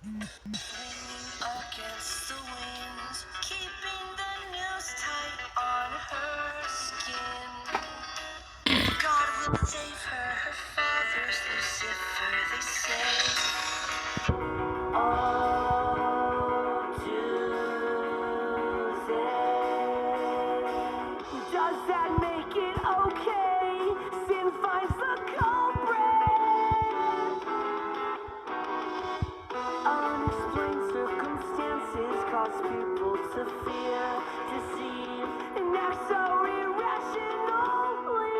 Against the winds, keeping the news tight on her skin. God will save her, her father's Lucifer, they say. Oh, Tuesday. Does that make it okay? Sin finds the culprit. Unexplained circumstances cause people to fear, deceive, and act so irrationally.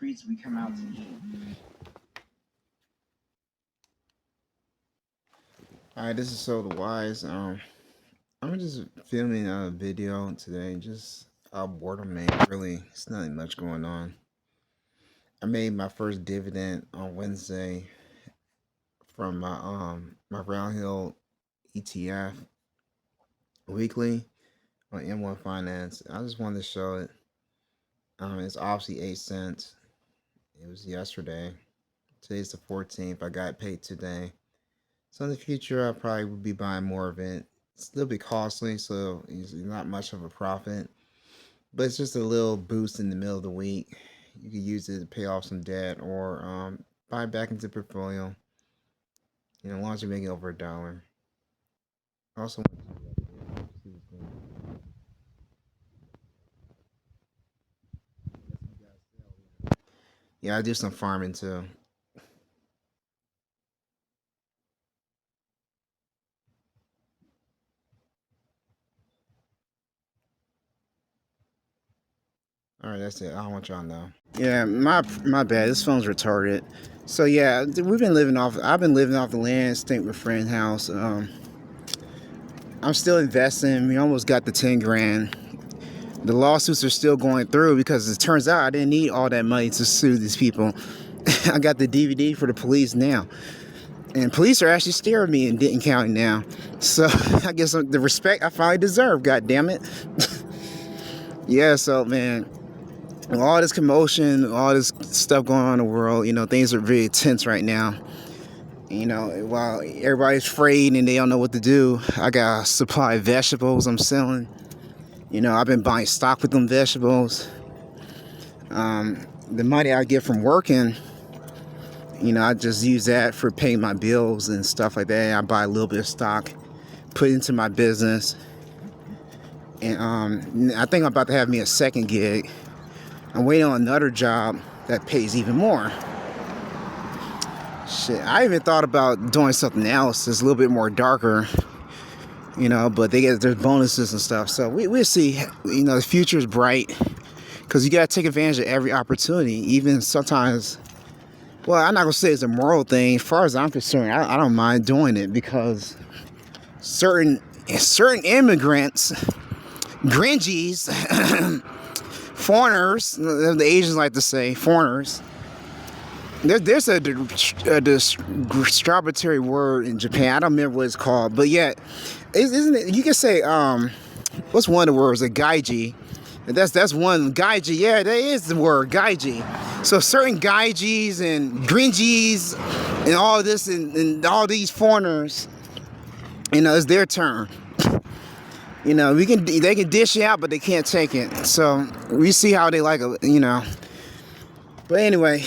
streets we come out to eat. Alright, this is So the Wise. I'm just filming a video today, just out of boredom, man. Really, it's nothing much going on. I made my first dividend on Wednesday from my Round Hill ETF weekly on M1 Finance. I just wanted to show it. It's obviously 8 cents. It was yesterday. Today's the 14th. I got paid today. So in the future, I probably will be buying more of it. It's a little bit costly, so it's not much of a profit. But it's just a little boost in the middle of the week. You can use it to pay off some debt or buy back into the portfolio. You know, as long as you're making over $1. Also, yeah, I do some farming too. All right, that's it. I don't want y'all to know. Yeah, my bad. This phone's retarded. So yeah, we've been living off. I've been living off the land, staying with a friend's house. I'm still investing. We almost got the 10 grand. The lawsuits are still going through because it turns out I didn't need all that money to sue these people. I got the DVD for the police now. And police are actually staring me in Denton County now. So I guess the respect I finally deserve, god damn it. Yeah, so man, all this commotion, all this stuff going on in the world, you know, things are very tense right now. You know, while everybody's afraid and they don't know what to do, I got a supply of vegetables I'm selling. You know, I've been buying stock with them vegetables. The money I get from working, you know, I just use that for paying my bills and stuff like that. I buy a little bit of stock, put it into my business. And I think I'm about to have me a second gig. I'm waiting on another job that pays even more. Shit, I even thought about doing something else that's a little bit more darker, you know, but there's bonuses and stuff. So we'll see. You know, the future is bright because you got to take advantage of every opportunity, even sometimes. Well, I'm not going to say it's a moral thing. As far as I'm concerned, I don't mind doing it because certain immigrants, Gringies, foreigners, the Asians like to say, foreigners. There's a strawberry word in Japan. I don't remember what it's called, but yeah, isn't it? You can say what's one of the words? A gaiji. That's one gaiji. Yeah, that is the word gaiji. So certain gaijis and gringies and all this and all these foreigners, you know, it's their turn. You know, they can dish it out, but they can't take it. So we see how they like it, you know. But anyway.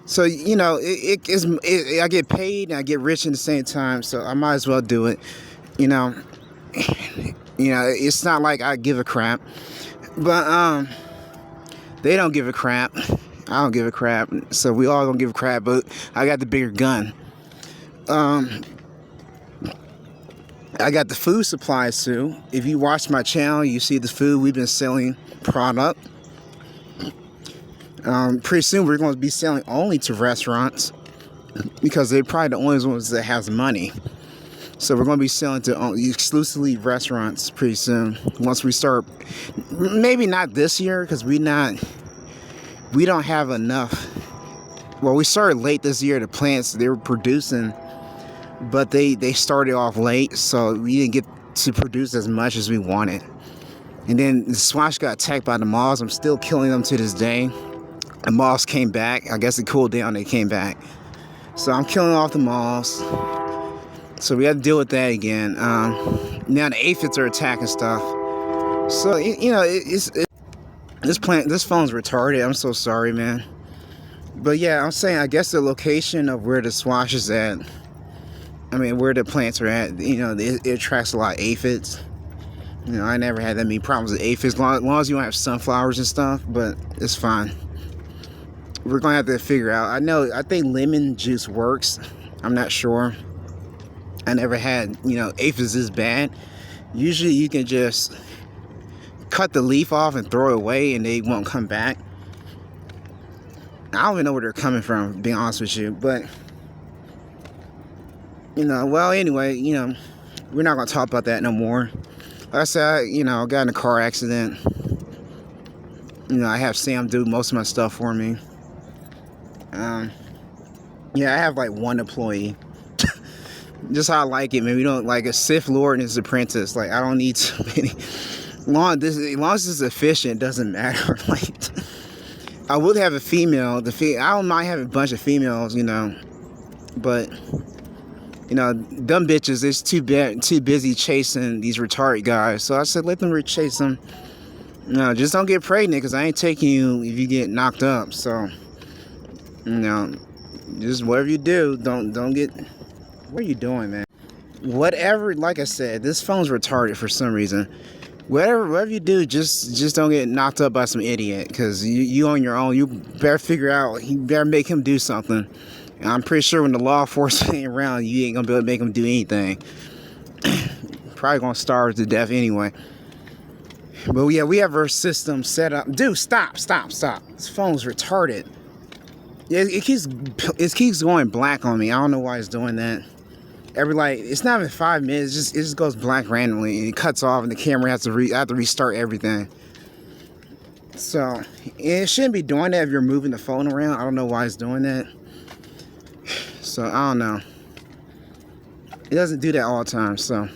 So, you know, I get paid and I get rich at the same time, so I might as well do it. You know, it's not like I give a crap, but they don't give a crap. I don't give a crap. So we all don't give a crap, but I got the bigger gun. I got the food supplies too. If you watch my channel, you see the food we've been selling product. Pretty soon we're going to be selling only to restaurants because they're probably the only ones that has money. So we're going to be selling to exclusively restaurants pretty soon. Once we start, maybe not this year because we don't have enough. Well, we started late this year. The plants they were producing, but they started off late, so we didn't get to produce as much as we wanted. And then the squash got attacked by the moths. I'm still killing them to this day. The moths came back. I guess it cooled down. They came back. So I'm killing off the moths. So we have to deal with that again. Now the aphids are attacking stuff. So you know, this phone's retarded. I'm so sorry, man. But yeah, I'm saying I guess the location of where the squash is at. I mean, where the plants are at. You know, it attracts a lot of aphids. You know, I never had that many problems with aphids. As long as you don't have sunflowers and stuff, but it's fine. We're gonna have to figure out. I think lemon juice works. I'm not sure. I never had, you know, aphids is bad. Usually you can just cut the leaf off and throw it away and they won't come back. I don't even know where they're coming from, to be honest with you. But, well, anyway, we're not going to talk about that no more. Like I said, I got in a car accident. I have Sam do most of my stuff for me. I have like one employee. Just how I like it, man. We don't like a Sith Lord and his apprentice. Like, I don't need too many. As long as it's efficient, it doesn't matter. Like, I would have a female. I don't mind having a bunch of females, but dumb bitches is too busy chasing these retarded guys. So I said, let them chase them. No, just don't get pregnant, because I ain't taking you if you get knocked up. So, just whatever you do, don't get. What are you doing, man? Whatever, like I said, this phone's retarded for some reason. Whatever you do, just don't get knocked up by some idiot, because you on your own. You better figure out. You better make him do something. And I'm pretty sure when the law enforcement ain't around, you ain't gonna be able to make him do anything. Probably gonna starve to death anyway. But yeah, we have our system set up. Dude, stop. This phone's retarded. Yeah, it keeps going black on me. I don't know why it's doing that. It's not even 5 minutes. It just goes black randomly, and it cuts off, and the camera has to restart everything. So it shouldn't be doing that if you're moving the phone around. I don't know why it's doing that. So I don't know. It doesn't do that all the time. So,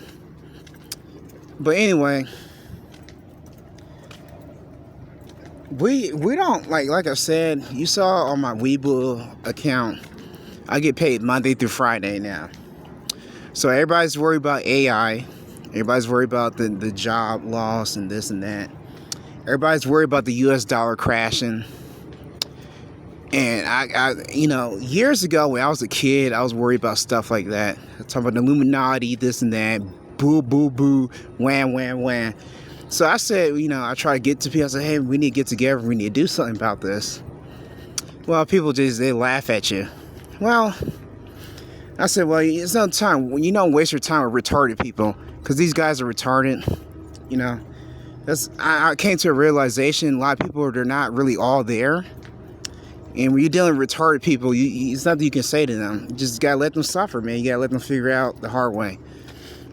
but anyway. We don't like I said, you saw on my Webull account, I get paid Monday through Friday now. So everybody's worried about AI. Everybody's worried about the job loss and this and that. Everybody's worried about the US dollar crashing. And I years ago when I was a kid, I was worried about stuff like that. Talking about the Illuminati, this and that, boo, boo, boo, wham, wham, wham. So I said, I try to get to people. I said, hey, we need to get together. We need to do something about this. Well, people they laugh at you. Well, I said, well, it's no time. You don't waste your time with retarded people, because these guys are retarded. I came to a realization. A lot of people, they're not really all there. And when you're dealing with retarded people, it's nothing you can say to them. You just gotta let them suffer, man. You gotta let them figure out the hard way.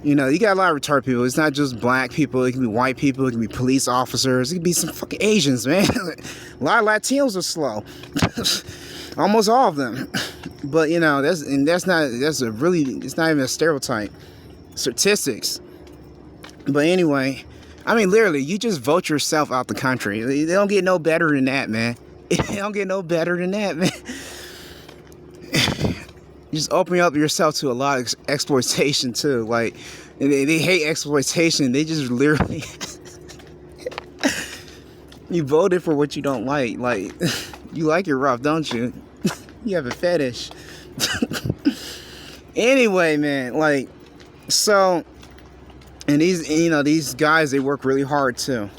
You got a lot of retarded people. It's not just black people. It can be white people. It can be police officers. It can be some fucking Asians, man. A lot of Latinos are slow. Almost all of them. But it's not even a stereotype. Statistics. But anyway, literally, you just vote yourself out the country. They don't get no better than that, man. They don't get no better than that, man. You just open up yourself to a lot of exploitation too. Like, they hate exploitation. They just literally you voted for what you don't like. Like, you like it rough, don't you? You have a fetish. Anyway, man, so, and these guys, they work really hard too.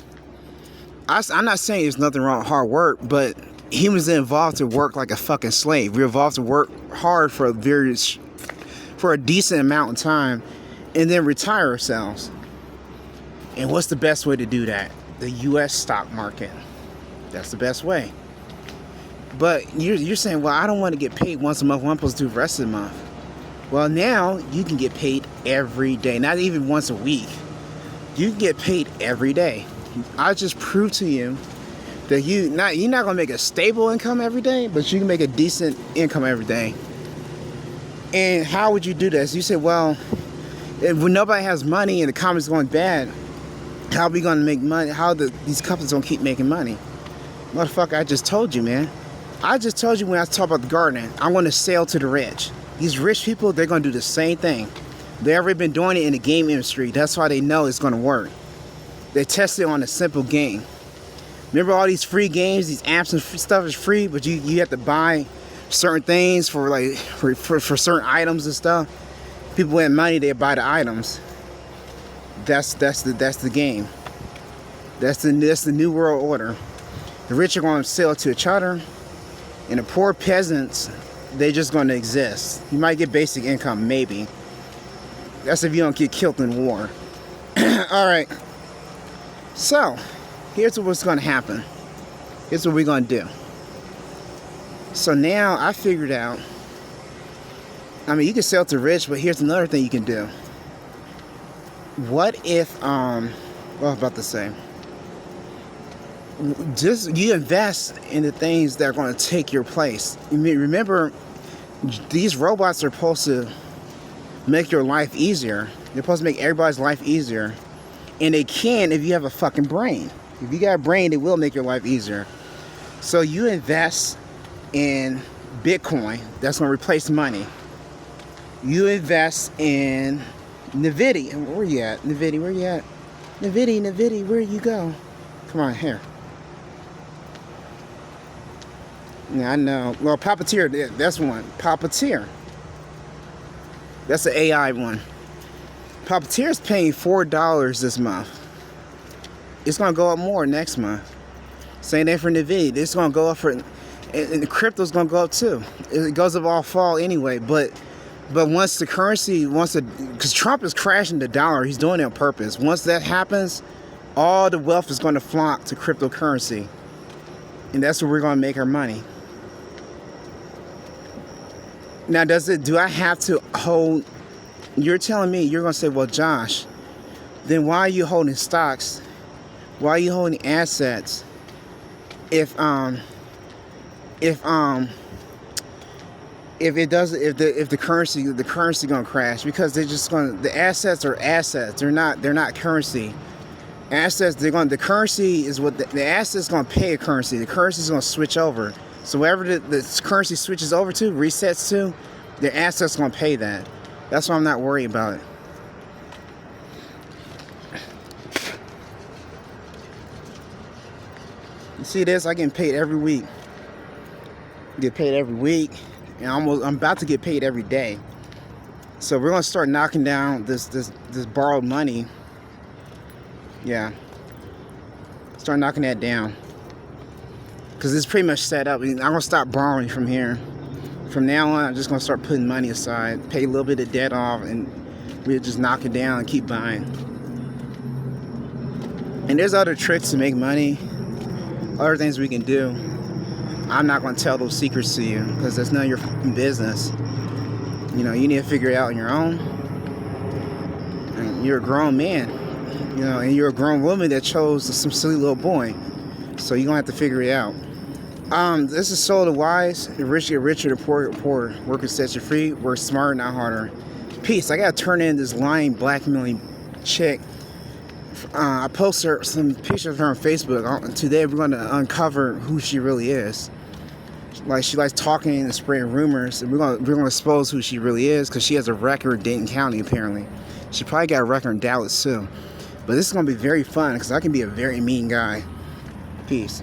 I'm not saying there's nothing wrong with hard work, but humans are involved to work like a fucking slave. We're involved to work hard for a decent amount of time, and then retire ourselves. And what's the best way to do that? The U.S. stock market. That's the best way. But you're saying, well, I don't want to get paid once a month. I'm supposed to do the rest of the month. Well, now you can get paid every day, not even once a week. You can get paid every day. I just proved to you that you're not gonna make a stable income every day, but you can make a decent income every day. And how would you do this? You say, well, when nobody has money and the economy's going bad, how are we gonna make money? How these companies gonna keep making money? Motherfucker, I just told you, man. I just told you when I talk about the gardening, I want to sell to the rich. These rich people, they're gonna do the same thing. They've already been doing it in the game industry. That's why they know it's gonna work. They test it on a simple game. Remember all these free games, these apps and stuff is free, but you have to buy certain things for certain items and stuff. People with money, they buy the items. That's the game. That's the new world order. The rich are going to sell to each other, and the poor peasants, they're just going to exist. You might get basic income, maybe. That's if you don't get killed in war. All right. So, here's what's going to happen. Here's what we're going to do. So now I figured out, I mean, you can sell it to rich, but here's another thing you can do. What if, what I was about to say, just you invest in the things that are going to take your place. I mean, remember, these robots are supposed to make your life easier. They're supposed to make everybody's life easier. And they can if you have a fucking brain. If you got a brain, it will make your life easier. So you invest in Bitcoin. That's going to replace money. You invest in NVIDIA. Where you at? NVIDIA, where you at? NVIDIA, where you go? Come on, here. Yeah, I know. Well, Papateer, that's one. Papateer. That's the AI one. Papateer's paying $4 this month. It's going to go up more next month. Same thing for NVIDIA. It's going to go up for... And the crypto's going to go up too. It goes up all fall anyway. But once the currency... Because Trump is crashing the dollar. He's doing it on purpose. Once that happens, all the wealth is going to flock to cryptocurrency. And that's where we're going to make our money. Now, do I have to hold... You're telling me, you're going to say, well, Josh, then why are you holding stocks? Why are you holding assets? If the currency going to crash, because they're just going to, the assets are assets. They're not currency. Assets, the currency is what the assets going to pay a currency. The currency is going to switch over. So wherever the currency switches over to, resets to, the assets going to pay that. That's why I'm not worried about it. You see this? I get paid every week. Get paid every week, and I'm about to get paid every day. So we're gonna start knocking down this borrowed money. Yeah. Start knocking that down. Because it's pretty much set up. I'm gonna stop borrowing from here. From now on, I'm just going to start putting money aside, pay a little bit of debt off, and we'll just knock it down and keep buying. And there's other tricks to make money, other things we can do. I'm not going to tell those secrets to you because that's none of your business. You know, you need to figure it out on your own. And you're a grown man, you know, and you're a grown woman that chose some silly little boy. So you're going to have to figure it out. This is Soul of the Wise. The rich get richer, the poor get poorer. Workers set you free. Work smarter, not harder. Peace. I gotta turn in this lying, blackmailing chick. I posted some pictures of her on Facebook. Today we're gonna uncover who she really is. Like, she likes talking and spreading rumors, and we're gonna expose who she really is, because she has a record in Dayton County apparently. She probably got a record in Dallas too. But this is gonna be very fun because I can be a very mean guy. Peace.